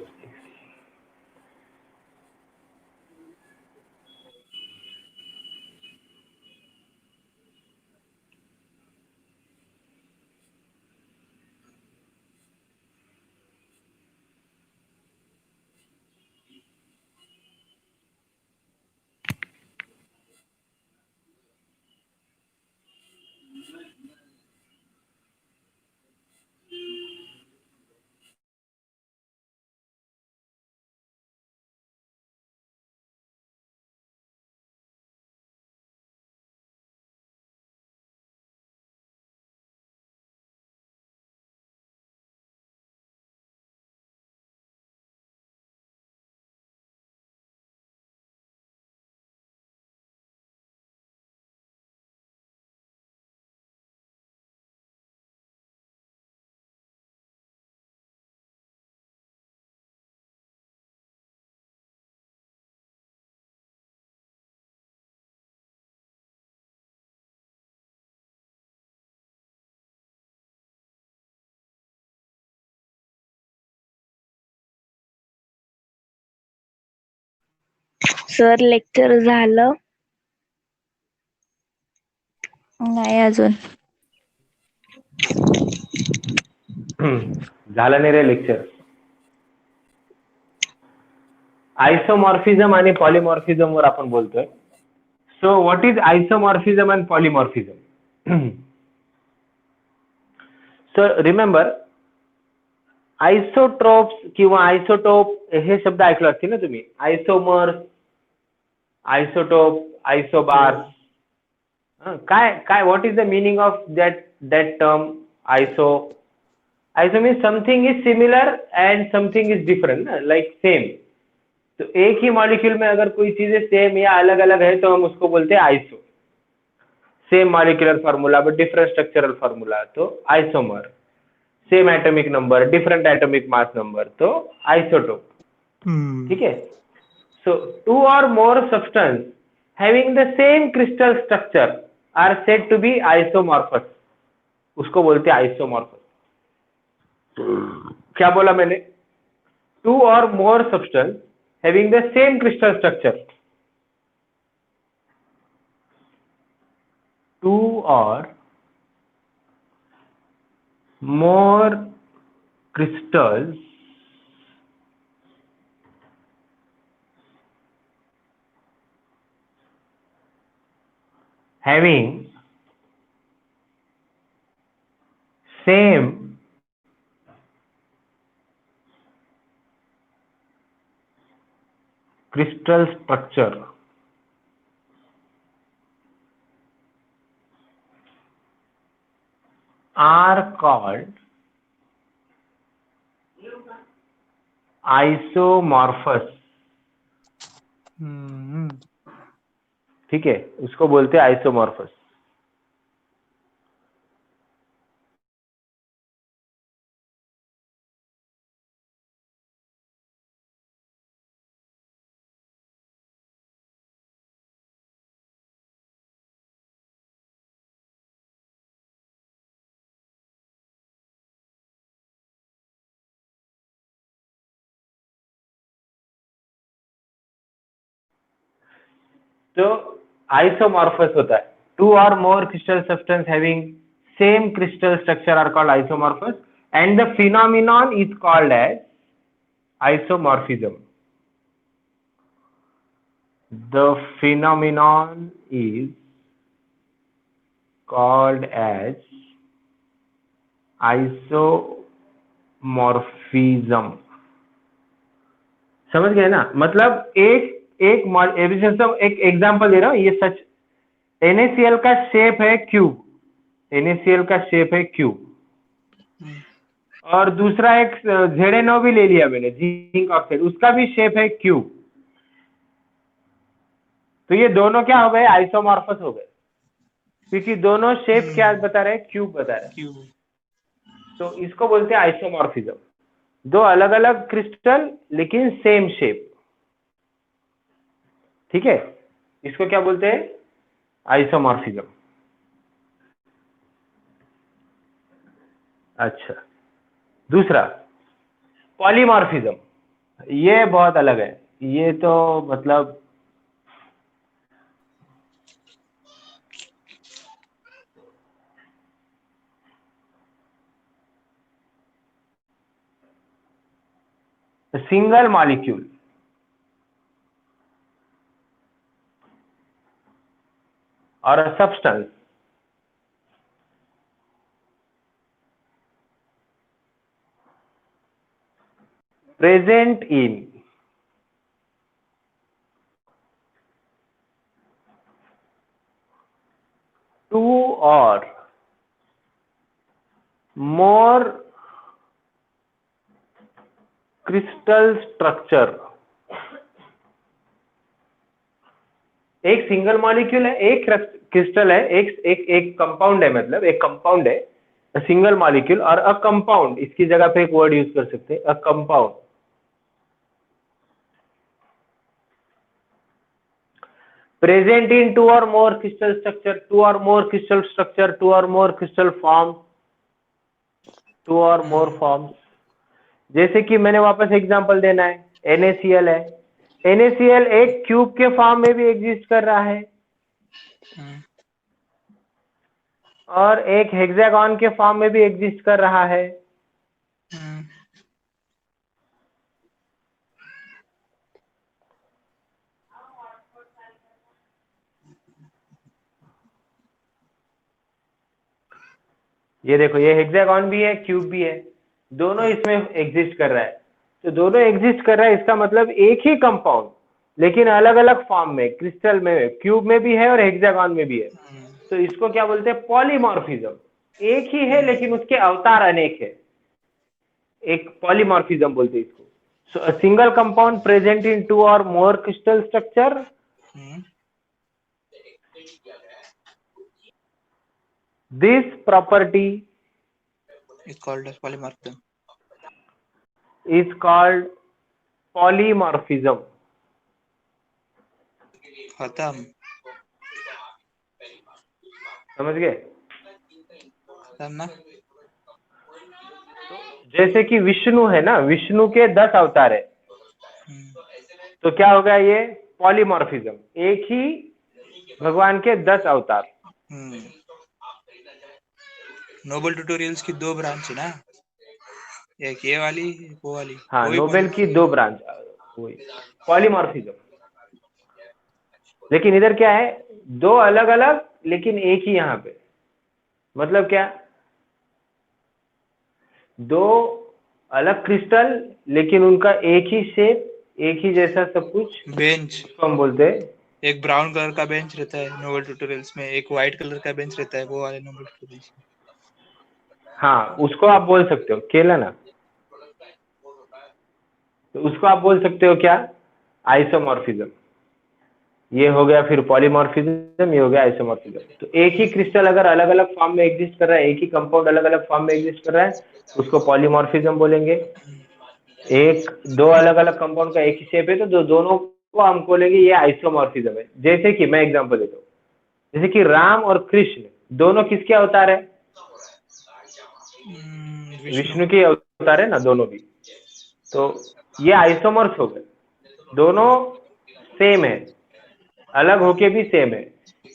सर लेक्चर झालं? नाही अजून. झालं नाही रे लेक्चर. आइसोमॉर्फिझम आणि पॉलीमॉर्फिझम वर आपण बोलतोय. So what is isomorphism and polymorphism? So remember, isotropes किंवा आइसोटोप हे शब्द ऐकले असतील ना तुम्ही. Isomers, isotope, isobar. काय what is the meaning of that term iso? Iso means something is similar and something is different, like same. तो एक ही मॉलिक्यूल में अगर कोई चीजें सेम या अलग अलग है तो हम उसको बोलते हैं iso. Same molecular formula but different structural formula तो isomer. Same atomic number different atomic mass number तो आइसोटोप. ठीक है. सो टू और more substance having the same crystal structure are said to be isomorphous. उसको बोलते हैं isomorphous. क्या बोला मैंने? टू और more substance having the same crystal structure. Two or more crystals having same crystal structure are called isomorphous, हम्म ठीक है, उसको बोलते हैं आइसोमॉर्फस। तो आइसोमॉर्फस होता है, टू और more crystal substance having same crystal structure are called isomorphous and the phenomenon is called as isomorphism. The phenomenon is called as isomorphism. समझ गए ना? मतलब एक एग्जांपल दे रहा हूं, ये सच। NaCl का शेप है क्यूब, NaCl का शेप है क्यूब, और दूसरा एक ZnO भी ले लिया मैंने, जिंक ऑक्साइड, उसका भी शेप है क्यूब। तो ये दोनों क्या हो गए? आइसोमॉर्फस हो गए, क्योंकि दोनों शेप क्या बता रहे हैं? क्यूब बता रहे हैं। क्यों? तो इसको बोलते हैं आइसोमॉर्फिज्म। दो अलग अलग क्रिस्टल लेकिन सेम शेप, ठीक है, इसको क्या बोलते हैं? आइसोमॉर्फिज्म। अच्छा, दूसरा पॉलीमॉर्फिज्म, ये बहुत अलग है। ये तो मतलब सिंगल मॉलिक्यूल और a substance present in two or more crystal structure। एक सिंगल मॉलिक्यूल है, एक क्रिस्टल है, एक कंपाउंड है, मतलब एक कंपाउंड है, सिंगल मॉलिक्यूल और अ कंपाउंड, इसकी जगह पे एक वर्ड यूज कर सकते हैं, a compound. Present in two और मोर क्रिस्टल स्ट्रक्चर, टू और मोर क्रिस्टल स्ट्रक्चर, टू और मोर क्रिस्टल फॉर्म, टू और मोर फॉर्म्स। जैसे कि मैंने वापस एग्जांपल देना है, NaCl है, NaCl एक क्यूब के फॉर्म में भी एग्जिस्ट कर रहा है और एक हेक्सागन के फॉर्म में भी एग्जिस्ट कर रहा है। ये देखो, ये हेक्सागन भी है, क्यूब भी है, दोनों इसमें एग्जिस्ट कर रहा है। तो दोनों एग्जिस्ट कर रहा है, इसका मतलब एक ही कंपाउंड लेकिन अलग अलग फॉर्म में, क्रिस्टल में, क्यूब में भी है और हेक्सागन में भी है। तो इसको क्या बोलते हैं? पॉलीमॉर्फिज्म। एक ही है लेकिन उसके अवतार अनेक है, एक पॉलीमॉर्फिज्म बोलते हैं इसको। So a single compound present in two और more crystal structure this property is called as polymorphism। is called polymorphism। खत्म। समझ गए? खत्म ना? जैसे कि विष्णु है ना, विष्णु के 10 अवतार है, तो क्या हो गया? ये पॉलीमॉर्फिज्म, एक ही भगवान के 10 अवतार। नोबल ट्यूटोरियल्स की 2 ब्रांच है ना, एक ये वाली, एक वो वाली। हाँ, वही नोबेल की 2 ब्रांच, वही पॉलीमॉर्फिज्म। लेकिन इधर क्या है? दो अलग अलग लेकिन एक ही यहाँ पे, मतलब क्या? दो अलग क्रिस्टल लेकिन उनका एक ही शेप, एक ही जैसा सब कुछ, बेंच, उसको हम बोलते हैं। एक ब्राउन कलर का बेंच रहता है नोबल ट्यूटोरियल्स में, एक व्हाइट कलर का बेंच रहता है वो वाले नोबल ट्यूटोरियल्स में। हाँ, उसको आप बोल सकते हो केला ना, तो उसको आप बोल सकते हो क्या, आइसोमॉर्फिज्म। ये हो गया फिर पॉलीमॉर्फिज्म, ये हो गया आइसोमॉर्फिज्म। तो एक ही क्रिस्टल अगर अलग अलग फॉर्म में एग्जिस्ट कर रहा है, एक ही कंपाउंड अलग अलग फॉर्म में एग्जिस्ट कर रहा है, उसको पॉलीमॉर्फिज्म बोलेंगे। एक दो अलग अलग कंपाउंड का एक ही शेप है तो दोनों को हम बोलेंगे ये आइसोमॉर्फिज्म है। जैसे कि मैं एग्जांपल देता हूँ, जैसे कि राम और कृष्ण दोनों किसके अवतार है, विष्णु के अवतार है ना दोनों भी। तो ये आइसोमर्स हो गए, दोनों सेम है, अलग होके भी सेम है।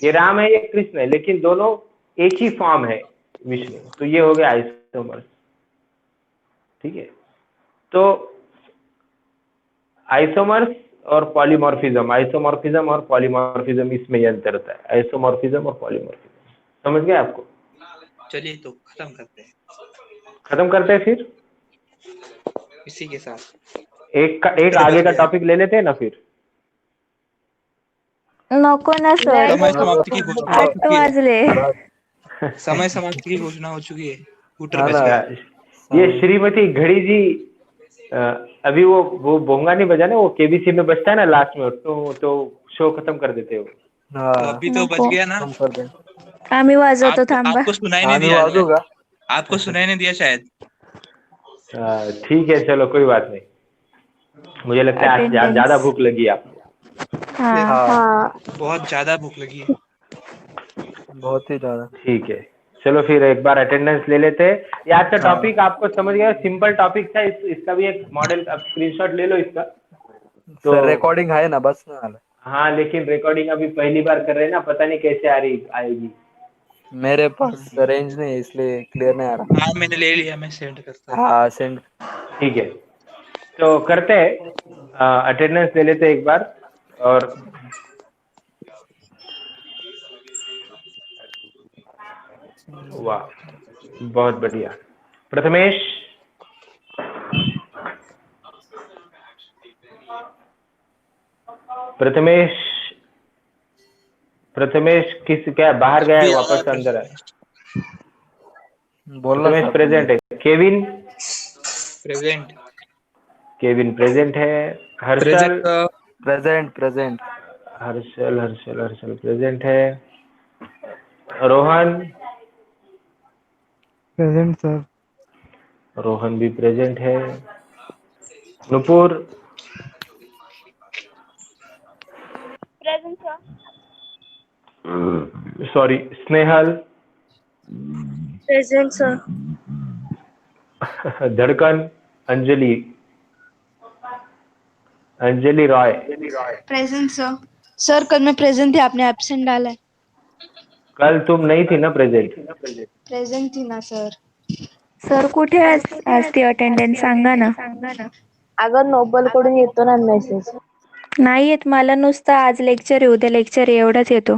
ये राम है ये कृष्ण है, लेकिन दोनों एक ही फॉर्म है विष्णु, तो ये हो गया आइसोमर्स। ठीक है, तो आइसोमर्स और पॉलीमॉर्फिज्म, आइसोमॉर्फिज्म और पॉलीमॉर्फिज्म, इसमें ये अंतर होता है, आइसोमॉर्फिज्म और पॉलीमॉर्फिज्म। समझ गए आपको? चलिए तो खत्म करते हैं खत्म करते हैं फिर इसी के साथ। एक आगे का टॉपिक ले लेते हैं ना फिर। नको ना सर, समय समाप्ति की घोषणा हो 8 चुकी है। वाजले। समय समाप्ति की घोषणा हो चुकी है। स्कूटर हाँ बच ना। गया। ये श्रीमती घड़ी जी अभी वो बोंगा नहीं बजाना, वो केबीसी में बजता है ना लास्ट में, तो शो खत्म कर देते हो। तो हाँ अभी तो बच नको. गया ना। कम कर दे। आम्ही वाजवतो, थांबा. आपको सुनाई नहीं आम्ही दिया वाजू का? आपको सुनाई नहीं दिया शायद। ठीक है चलो कोई बात नहीं, मुझे लगता है आज Attendance. ज्यादा भूख लगी आपको। हाँ. हाँ बहुत ज्यादा भूख लगी है। बहुत ही ज्यादा। ठीक है चलो फिर एक बार अटेंडेंस ले लेते हैं। ये आज का हाँ। टॉपिक आपको समझ गया, सिंपल टॉपिक था। इसका भी एक मॉडल, आप स्क्रीनशॉट ले लो इसका। तो सर रिकॉर्डिंग है ना, बस ना आला। हाँ, लेकिन रिकॉर्डिंग अभी पहली बार कर रहे हैं ना, पता नहीं कैसे आएगी। मेरे पास रेंज नहीं है इसलिए क्लियर नहीं आ रहा। हाँ मैंने ले लिया, मैं सेंड करता हूँ। हाँ सेंड। ठीक है तो करते हैं, अटेंडेंस ले लेते हैं एक बार। और वाह बहुत बढ़िया। प्रथमेश, प्रथमेश प्रथमेश क्या बाहर गया है, भी वापस अंदर है? बोलना प्रथमेश सर। प्रेजेंट है। Kevin, present. केविन प्रेजेंट है। Harshal, present present. Harshal present है। Rohan, present sir. रोहन भी प्रेजेंट है। Nupur, present sir. Sorry Snehal, present sir. Dhadkan, Anjali Roy, present sir. Sir कल मैं प्रेजेंट थी, आपने एब्सेंट डाला है। कल तुम नहीं थी ना प्रेजेंट? प्रेजेंट थी ना सर। सर कुठे असते अटेंडन्स सांगा ना. अगं नोबल कडून येतो ना मेसेज. नाही येत मला, नुसतं आज लेक्चर आहे, उद्या लेक्चर आहे, एवढाच येतो.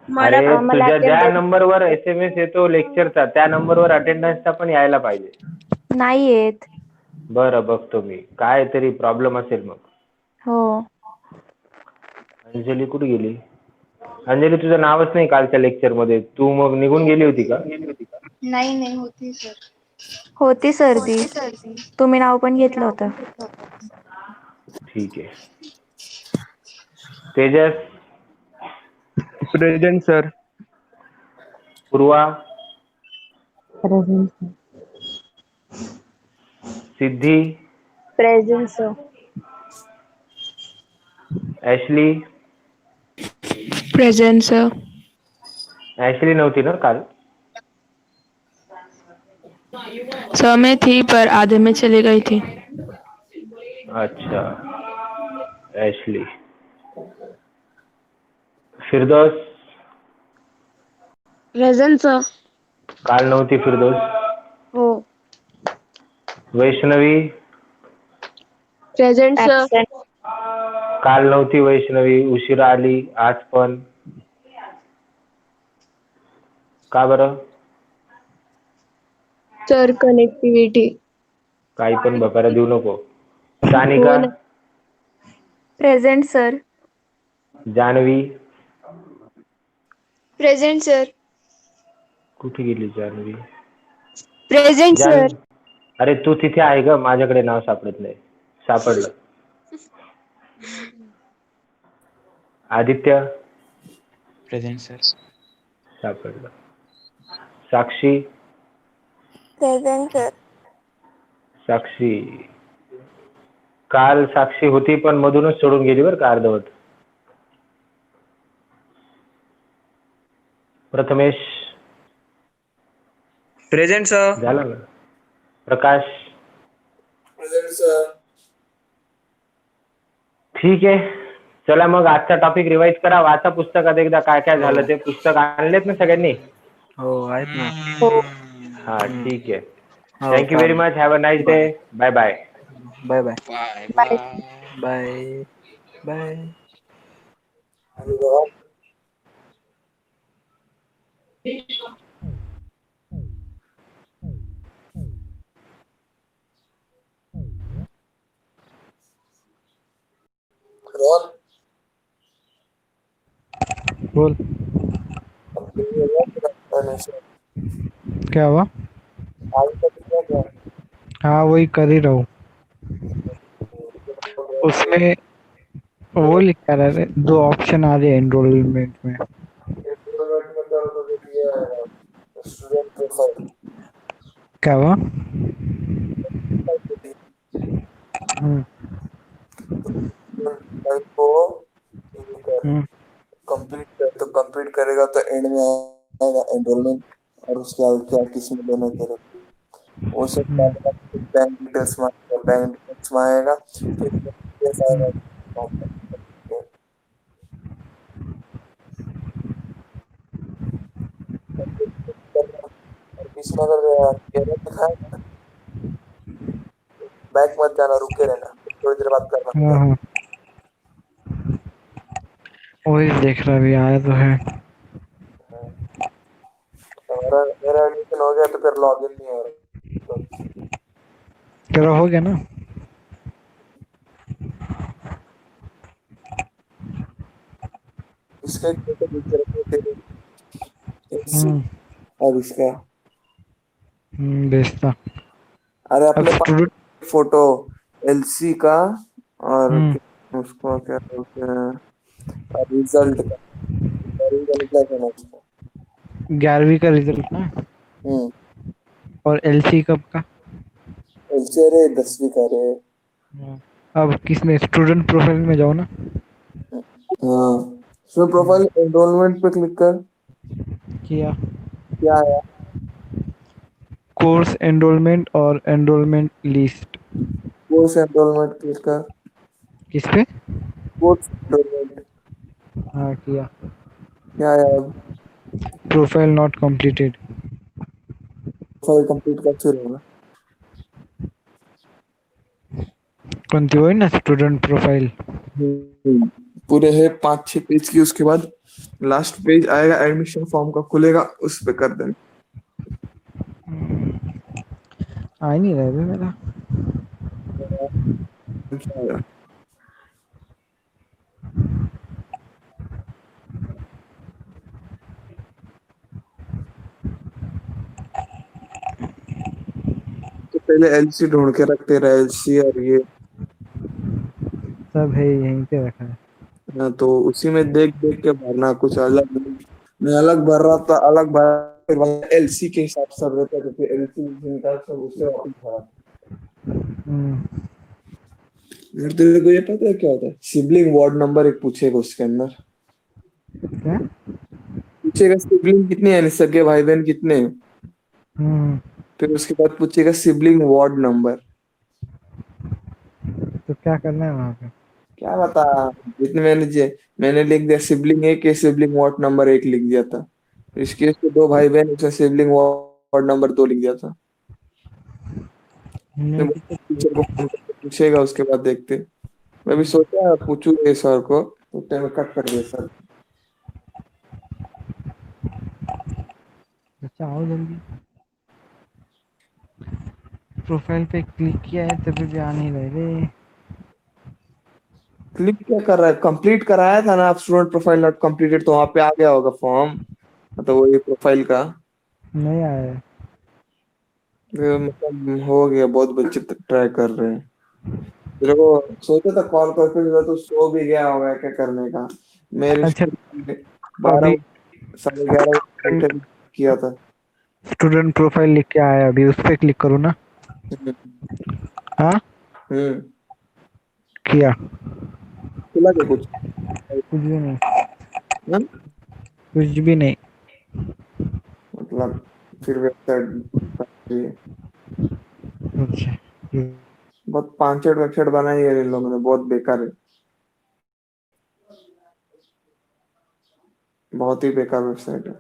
अरे मला तुझ्या ज्या attendance- नंबरवर SMS येतो लेक्चरचा, त्या नंबरवर अटेंडन्सचा पण यायला पाहिजे. नाही येत. बरं बघतो मी, काय तरी प्रॉब्लेम असेल मग. हो. अंजली कुठे गेली? अंजली तुझं नावच नाही कालच्या लेक्चर मध्ये, तू मग निघून गेली होती का? नहीं होती सर। होती सर्दी, तुम्ही नाव पण घेतलं होतं. ठीक आहे. Tejas, present sir. Purva, present Siddhi, present sir. Ashley. Present sir. Ashley नव्हती ना काल? सर मैं थी पर आधे में चली गई थी। अच्छा, ऍशली. फिरदौस, प्रेझेंट सर. काल नव्हती फिरदौस. हो. Vaishnavi, present sir. काल नव्हती वैष्णवी, उशिरा आली आज पण. का बरं? Sir connectivity. काही पण बकारा देऊ नको. Sanika, present sir. Janhavi, present sir. कुठे गेली जान्हवी? Present sir. अरे तू तिथे आहे ग, माझ्याकडे नाव सापडत नाही. सापडलं. Aditya present sir. सापडलं. साक्षी प्रेझेंट सर. साक्षी काल साक्षी होती पण मधूनच सोडून गेली बरं का अर्धवट. Prathamesh present sir. झालं ना. प्रकाश प्रेजेंट सर. ठीक आहे. चला मग आजचा टॉपिक रिवाइज करा. वाचा पुस्तकात एकदा काय काय झालं ते. पुस्तक आणलेत ना सगळ्यांनी? हो आहेत ना. हा ठीक आहे. हो, thank you very much. Have a nice day. Bye bye. Bye bye. Bye bye. Bye. Bye bye. आणि बघा रोल बोल क्या हुआ? हाँ वही कर ही रहा हूँ. उसमें वो लिखा रहा है 2 ऑप्शन आ रहे हैं एनरोलमेंट में. स्टूडेंट प्रोफाइल क्या हुआ? को हम्म. कंप्लीट करेगा तो एंड में आएगा एनरोलमेंट और उसके आगे क्या किसमें देना तेरे वो सब बैंक डिटेल्स में आएगा फिर yes आएगा. और इसमें अगर एरर दिखाएगा बैक मत जाना, रुके रहना, थोड़ी देर बात करना. हाँ वही देख रहा भी आया तो है. मेरा एडमिशन हो गया तो फिर लॉगिन नहीं हो रहा. तेरा हो गया ना? इसका एक फोटो खींच के रखो तेरे और इसका. भेजता. अरे अब अपने पास स्टूडेंट फोटो एलसी का और उसको क्या बोलते हैं रिजल्ट का. रिजल्ट क्या करना उसको. 11वीं का रिजल्ट ना. और एलसी कब का? एलसी अरे 10वीं का रे. अब किसमें स्टूडेंट प्रोफाइल में जाओ ना. हाँ उसमें प्रोफाइल एनरोलमेंट पे क्लिक कर. किया. क्या आया? कोर्स एनरोलमेंट और enrolment list. Course enrolment click कर. किस पे? Course enrolment. हाँ किया. क्या आया? अब profile not completed. Profile complete कर फिर होगा. कोणती होई ना स्टूडेंट प्रोफाइल. पूरे है 5-6 पेज की. उसके बाद लास्ट पेज आएगा एडमिशन फॉर्म का, खुलेगा उस पे कर देना. आ ही नहीं रहा है मेरा. तो पहले एलसी ढूंढ के रखते रहे. एलसी और ये सब है यहीं पे रखा है. ना, तो उसी में देख देख के भरना. कुछ अलग मैं अलग भर रहा था, अलग भर एलसी के हिसाब से रहता है. तो एलसी सब उससे वापस भरा. और तेरे को ये पता है क्या होता है? सिबलिंग वार्ड नंबर एक पूछेगा उसके अंदर. क्या? पूछेगा सिबलिंग कितने हैं, सगे भाई बहन कितने हैं. फिर उसके बाद पूछेगा सिबलिंग वार्ड नंबर. तो क्या करना है वहाँ पे? क्या बता. जितने मैंने लिख दिया सिबलिंग एक है, सिबलिंग वार्ड नंबर 1 लिख दिया था. इसके उसके 2 भाई बहन, उसने सिबलिंग वार्ड नंबर 2 लिख दिया था. टीचर को फोन करके पूछेगा, उसके बाद देखते. मैं भी सोचा पूछूंगे सर को, तो टाइम कट कर दिया सर. अच्छा आओ जल्दी. प्रोफाइल पे क्लिक किया है तभी भी आ नहीं रहे रे. क्लिक क्या कर रहा है? कंप्लीट कराया था ना आप, स्टूडेंट प्रोफाइल नॉट कंप्लीटेड, तो वहां पे आ गया होगा फॉर्म. तो वो ये प्रोफाइल का नहीं आया है. मतलब हो गया. बहुत बच्चे ट्राई कर रहे हैं. तेरे को सोचा था कॉल करके, तो सो भी गया होगा क्या करने का. मेरे अच्छा 12 अभी 11:30 बैठे किया था। स्टूडेंट प्रोफाइल लिख के आया, अभी उस पर क्लिक करूँ ना? हम्म हाँ हम्म, किया, खुला क्या कुछ? कुछ भी नहीं, हाँ? कुछ भी नहीं। मतलब फिर वेबसाइट अच्छा बहुत 5-6 वेबसाइट बनाई है इन लोगों ने, बहुत बेकार है, बहुत ही बेकार वेबसाइट है।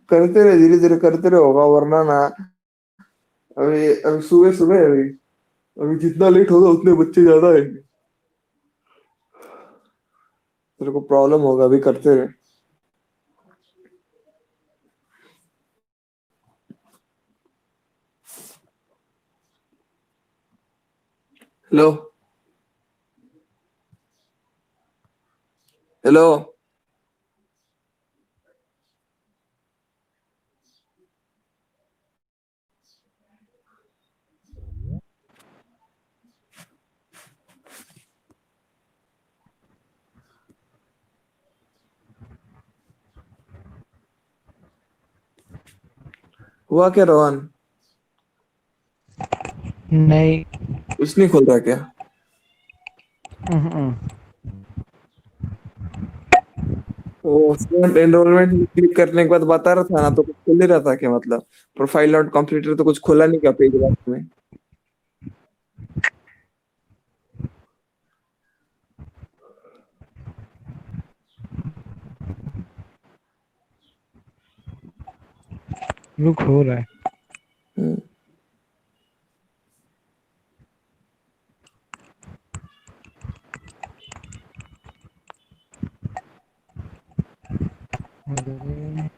करते रहे, धीरे धीरे करते रहे, होगा, वरना ना अभी अभी सुबह सुबह है अभी, अभी जितना लेट होगा उतने बच्चे ज्यादा आएंगे, तेरे को प्रॉब्लम होगा, अभी करते रहे। हेलो हेलो, हुआ क्या रोहन? नहीं। कुछ नहीं खुल रहा क्या? हम्म, वो स्टूडेंट एनरोलमेंट क्लिक करने के बाद बता रहा था ना, तो कुछ खुल ही रहा था क्या? मतलब प्रोफाइल नॉट कंप्लीटेड, तो कुछ खुला नहीं क्या पेज में? लुक हो रहा है। हम्म, अरे